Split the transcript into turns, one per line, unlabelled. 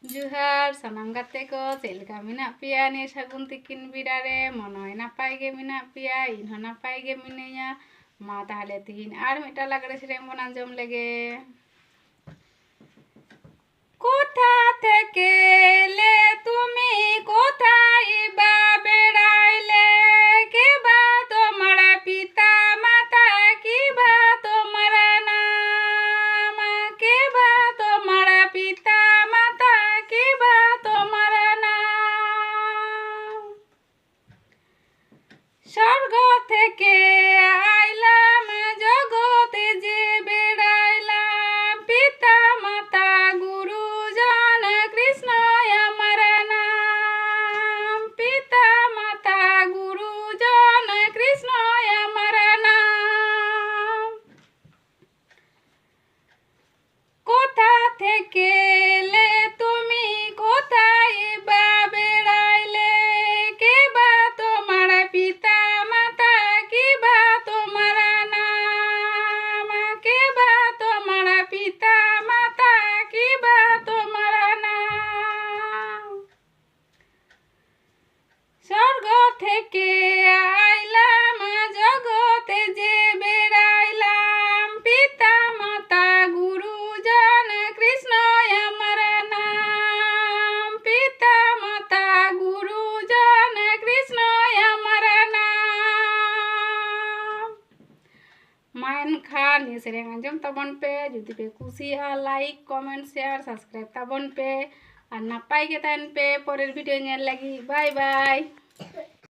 जुहार सानाम गाते को चेलका मिना पिया ने सागुन तिकिन बिडारे मनोय नापाय गे मिना पिया इनहो नापाय गे मिनेया मा ताहले तिहिन आर मिटा लागड़े सेरें बन आंजम लेगे। कोथा थेके ले तुमी कोथाय बा बेड़ाइले के बा तोमार पिता माता की बा तोमार नाम के बा तोमार पिता माता की बा तोमार नाम। स्वर्ग थेके आइलाम जगते जे बेड़ाइलाम पिता माता गुरुजन कृष्ण আমার নাম পিতা মাতা গুরুজন কৃষ্ণ আমার নাম। কোথা থেকে এলে তুমি কোথায় বা বেড়াইলে কে বা তোমার পিতা মাতা কি বা তোমার নাম কে বা তোমার পিতা মাতা কি বা তোমার নাম। স্বর্গ থেকে আইলাম জগতে যে বেড়াইলাম পিতা মাতা গুরুজন কৃষ্ণ আমার নাম পিতা মাতা গুরুজন কৃষ্ণ আমার নাম। मान खान ये सेरेंग आंजम तबन पे जुदी पे कुसिया लाइक कमेंट शेयर सब्सक्राइब तबन पे और नापाय के तन पे परेर वीडियो नेल लगी बाय बाय।